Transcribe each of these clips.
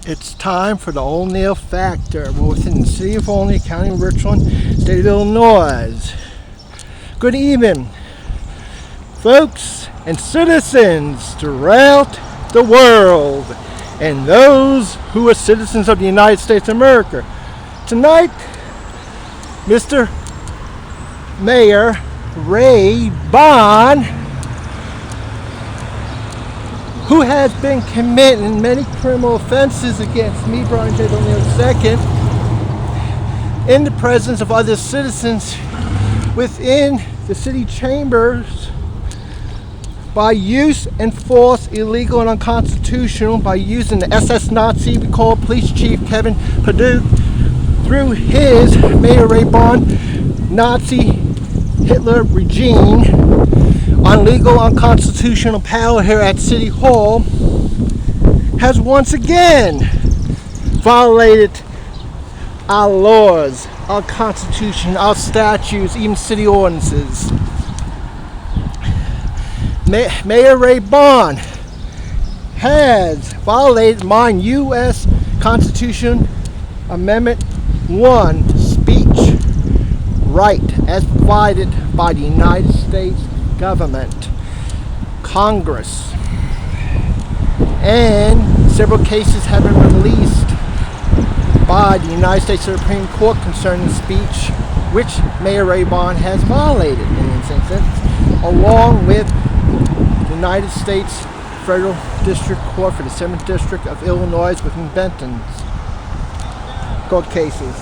It's time for the O'Neill Factor. We're within the City of Olney, County of Richland, State of Illinois. Good evening, folks and citizens throughout the world, and those who are citizens of the United States of America. Tonight, Mr. Mayor Ray Vaughn, who has been committing many criminal offenses against me, Brian J. O'Neill II, in the presence of other citizens within the city chambers, by use and force illegal and unconstitutional, by using the SS Nazi we call Police Chief Kevin Perdue through his Mayor Ray Vaughn Nazi Hitler regime on legal unconstitutional power here at City Hall, has once again violated our laws, our Constitution, our statutes, even city ordinances. Mayor Ray Vaughn has violated my U.S. Constitution Amendment 1 speech right as provided by the United States government, Congress, and several cases have been released by the United States Supreme Court concerning speech which Mayor Ray Vaughn has violated in this instance, along with the United States Federal District Court for the 7th District of Illinois within Benton's court cases.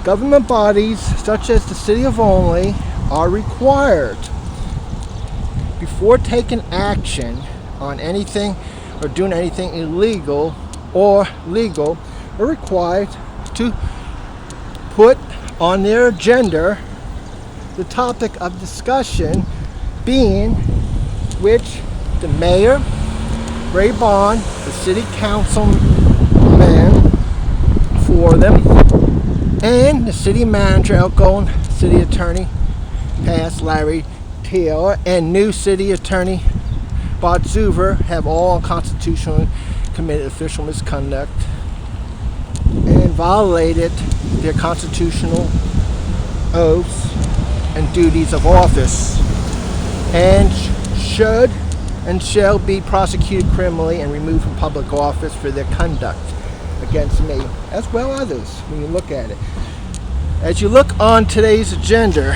Government bodies such as the City of Olney are required, before taking action on anything or doing anything illegal or legal, are required to put on their agenda the topic of discussion being which the mayor, Ray Vaughn, the city councilman for them, and the city manager, outgoing city attorney, past Larry Taylor, and new city attorney, Bob Zuver, have all unconstitutionally committed official misconduct and violated their constitutional oaths and duties of office, and should and shall be prosecuted criminally and removed from public office for their conduct against me, as well as others, when you look at it. As you look on today's agenda,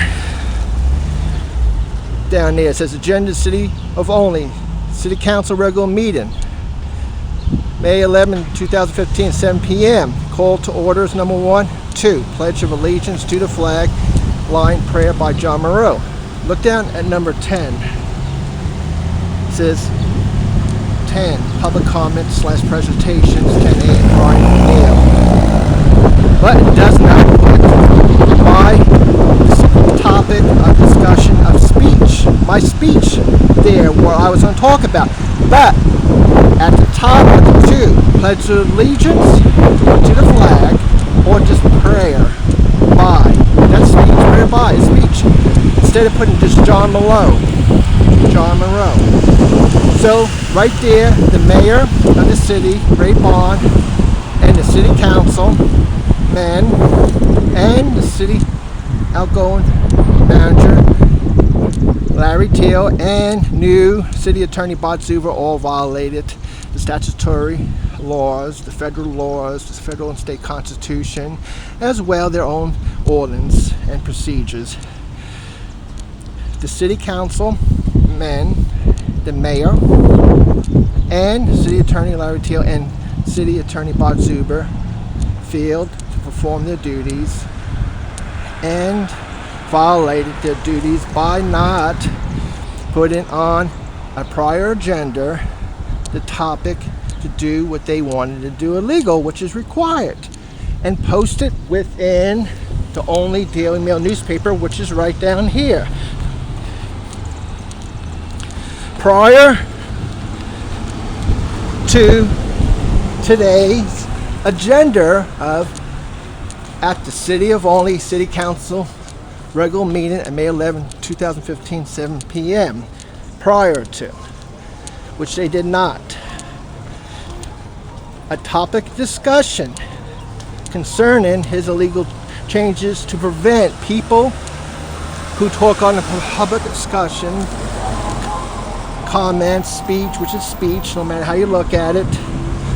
down there it says Agenda City of Olney, City Council regular meeting, May 11, 2015, 7 p.m. Call to orders number 1, 2, Pledge of Allegiance to the flag, line prayer by John Moreau. Look down at number 10. It says 10, public comments / presentations, 10A, Brian O'Neill. But it does not put my topic of discussion of speech, my speech there, where I was going to talk about. But at the top of the 2, Pledge of Allegiance to the flag, or just prayer by. That's speech, prayer by is speech. Instead of putting just John Moreau. So right there, the mayor of the city, Ray Vaughn, and the city council men, and the city outgoing manager, Larry Taylor, and new city attorney, Bob Zuver, all violated the statutory laws, the federal laws, the federal and state constitution, as well their own ordinance and procedures. The city council men, the mayor, and city attorney Larry Taylor and city attorney Bob Zuber failed to perform their duties and violated their duties by not putting on a prior agenda the topic to do what they wanted to do illegal, which is required, and post it within the Olney Daily Mail newspaper, which is right down here. Prior to today's agenda at the City of Olney City Council regular meeting at May 11, 2015, 7 p.m. prior to, which they did not. a topic discussion concerning his illegal changes to prevent people who talk on a public discussion, comments, speech, which is speech, no matter how you look at it.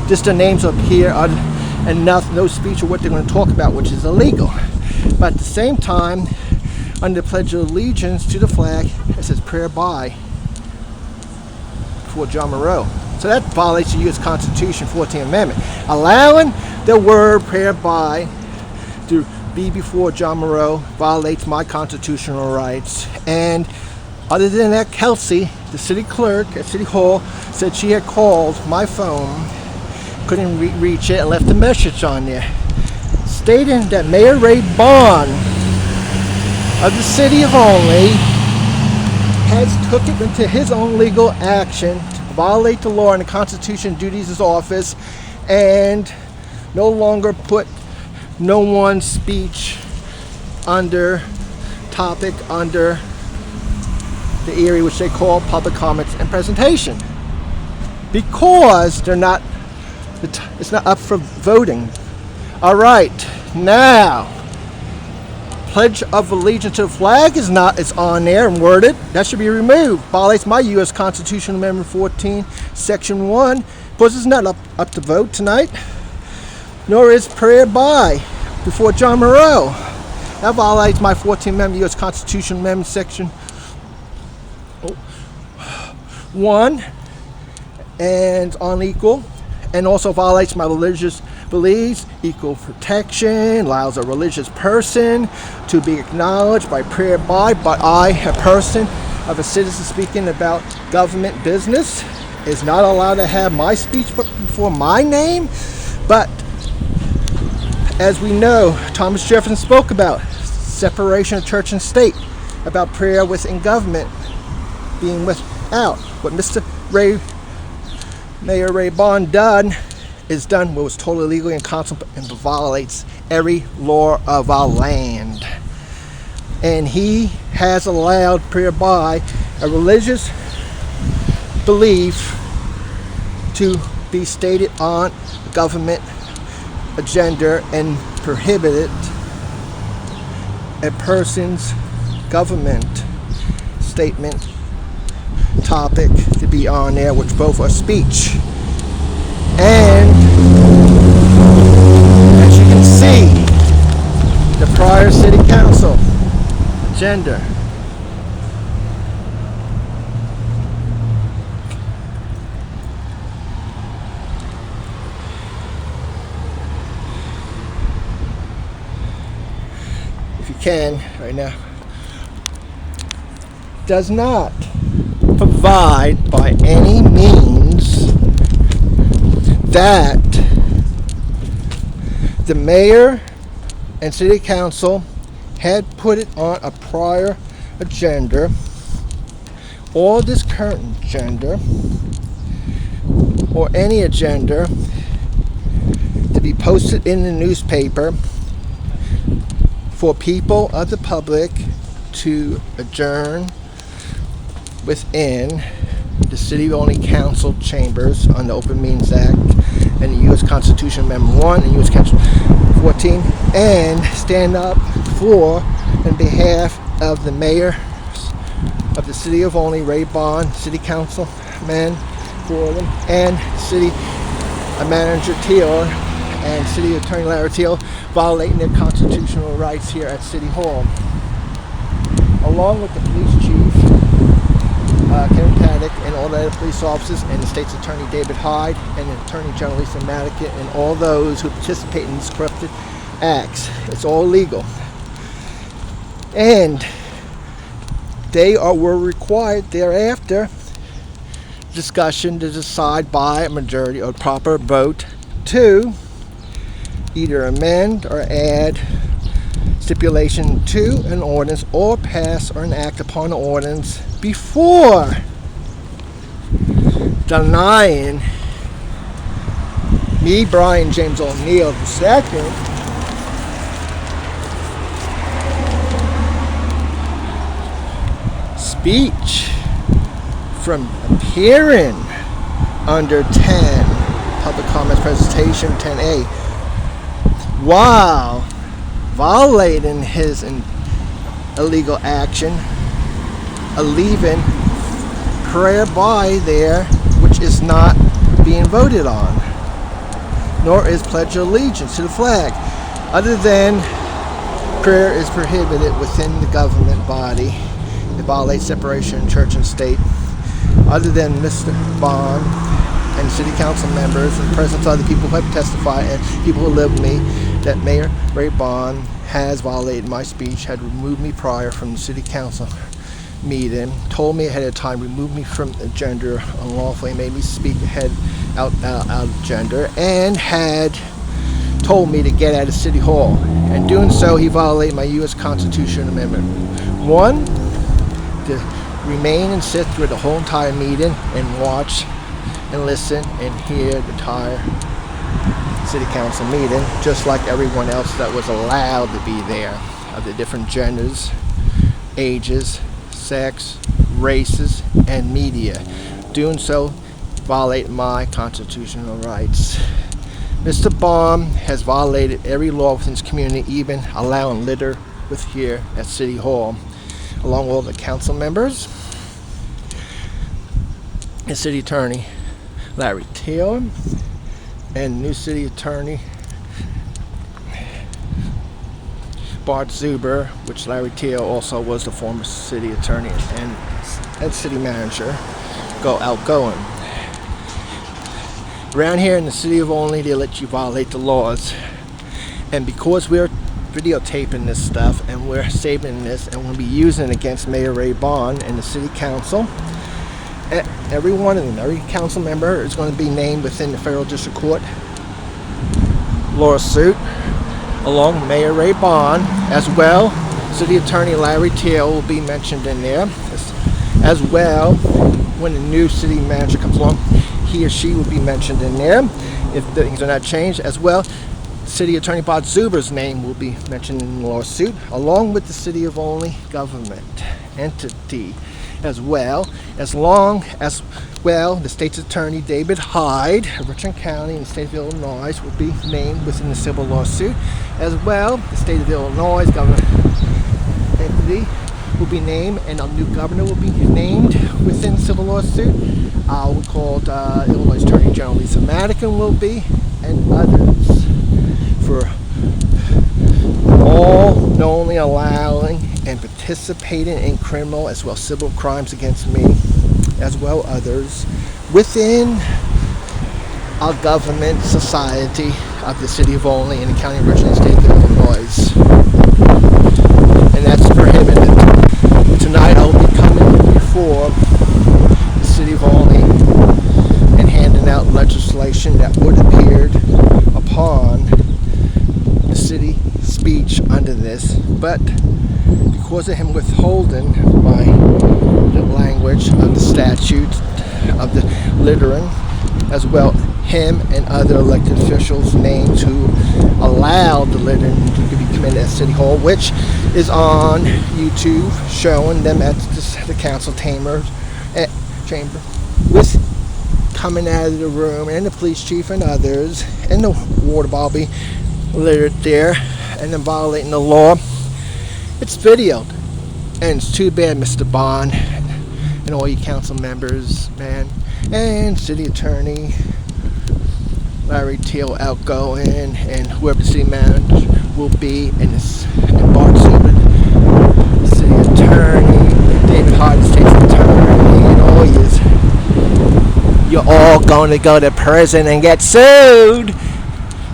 Just the names up here are enough, no speech or what they're going to talk about, which is illegal. But at the same time, under the Pledge of Allegiance to the flag, it says prayer by before John Monroe. So that violates the U.S. Constitution, 14th Amendment. Allowing the word prayer by to be before John Monroe violates my constitutional rights. And other than that, Kelsey, the city clerk at City Hall, said she had called my phone, couldn't reach it, and left a message on there stating that Mayor Ray Vaughn of the city of Olney has took it into his own legal action to violate the law and the Constitution, duties of his office, and no longer put no one's speech under the area which they call public comments and presentation, because they're not. It's not up for voting. All right, now, Pledge of Allegiance to the flag is on there and worded. That should be removed. Violates my U.S. Constitution, Amendment 14, Section 1, because it's not up to vote tonight. Nor is prayer by before John Monroe. That violates my 14th Amendment, U.S. Constitution, Amendment Section 1, and unequal. And also violates my religious beliefs, equal protection, allows a religious person to be acknowledged by prayer by, but I, a person of a citizen speaking about government business, is not allowed to have my speech put before my name. But as we know, Thomas Jefferson spoke about separation of church and state, about prayer within government being without. What Mayor Ray Vaughn done what was totally illegal and constitutional and violates every law of our land. And he has allowed prayer by a religious belief to be stated on government agenda and prohibited a person's government statement topic to be on there, which both are speech. And as you can see, the prior city council agenda if you can right now, does not provide by any means that the mayor and city council had put it on a prior agenda or this current agenda or any agenda to be posted in the newspaper for people of the public to adjourn within the City of Olney Council chambers on the Open Meetings Act and the U.S. Constitution Amendment 1 and U.S. Constitution 14, and stand up for and behalf of the mayor of the City of Olney, Ray Vaughn, City Council man for them, and City Manager Teal and City Attorney Larry Teal, violating their constitutional rights here at City Hall, along with the police chief Kevin Paddock and all the other police officers and the state's attorney David Hyde and the Attorney General Lisa Madigan and all those who participate in these corrupted acts. It's all legal. And they were required thereafter discussion to decide by a majority or proper vote to either amend or add stipulation to an ordinance or pass or enact upon an ordinance before denying me, Brian James O'Neill II, speech from appearing under 10 public comments presentation 10A. While violating his illegal action, leaving prayer by there, which is not being voted on, nor is pledge of allegiance to the flag. Other than prayer is prohibited within the government body. It violates separation of church and state. Other than Mr. Vaughn and city council members and presence of other people who have testified and people who live with me, that Mayor Ray Vaughn has violated my speech, had removed me prior from the city council meeting, told me ahead of time, removed me from the gender unlawfully, made me speak out of gender, and had told me to get out of City Hall. And doing so, he violated my U.S. Constitution Amendment 1, to remain and sit through the whole entire meeting and watch and listen and hear the entire city council meeting, just like everyone else that was allowed to be there, of the different genders, ages, sex, races, and media. Doing so violate my constitutional rights. Mr. Vaughn has violated every law within his community, even allowing litter with here at City Hall, along with all the council members and City Attorney Larry Taylor and new City Attorney Bart Zuber, which Larry Taylor also was the former City Attorney and City Manager, outgoing. Around here in the city of Olney, they let you violate the laws. And because we're videotaping this stuff and we're saving this and we'll be using it against Mayor Ray Vaughn and the city council, every one of them, every council member is going to be named within the federal district court lawsuit, along with Mayor Ray Vaughn as well. City Attorney Larry Taylor will be mentioned in there as well. When the new city manager comes along, he or she will be mentioned in there if things are not changed as well. City Attorney Bart Zuber's name will be mentioned in the lawsuit, along with the City of Olney government entity as well. As long as the state's attorney David Hyde of Richland County in the state of Illinois will be named within the civil lawsuit. As well, the state of Illinois government entity will be named, and a new governor will be named within the civil lawsuit. We called Illinois Attorney General Lisa Madigan will be, and others, for all knowingly allowing and participating in criminal as well as civil crimes against me, as well others, within our government society of the city of Olney and the county of Richland, state of Illinois. And that's prohibited. Tonight I will be coming before the city of Olney and handing out legislation that would appear upon the city speech under this, but because of him withholding by the language of the statute of the littering, as well him and other elected officials' names who allowed the littering to be committed at City Hall, which is on YouTube, showing them at the council chamber with coming out of the room, and the police chief and others, and the water bottle littered there, and then violating the law. It's videoed, and it's too bad, Mr. Vaughn and all you council members, man, and city attorney Larry Taylor outgoing, and whoever the city manager will be, and Bart Zuber, the city attorney, David Hyde, the state's attorney, and all you're all going to go to prison and get sued.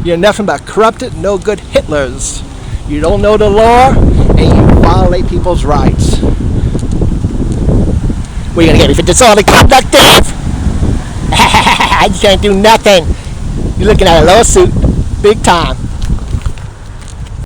You're nothing but corrupted, no good Hitlers. You don't know the law, and you violate people's rights. What are you going to get me for disorderly conduct, Dave? You can't do nothing. You're looking at a lawsuit, big time.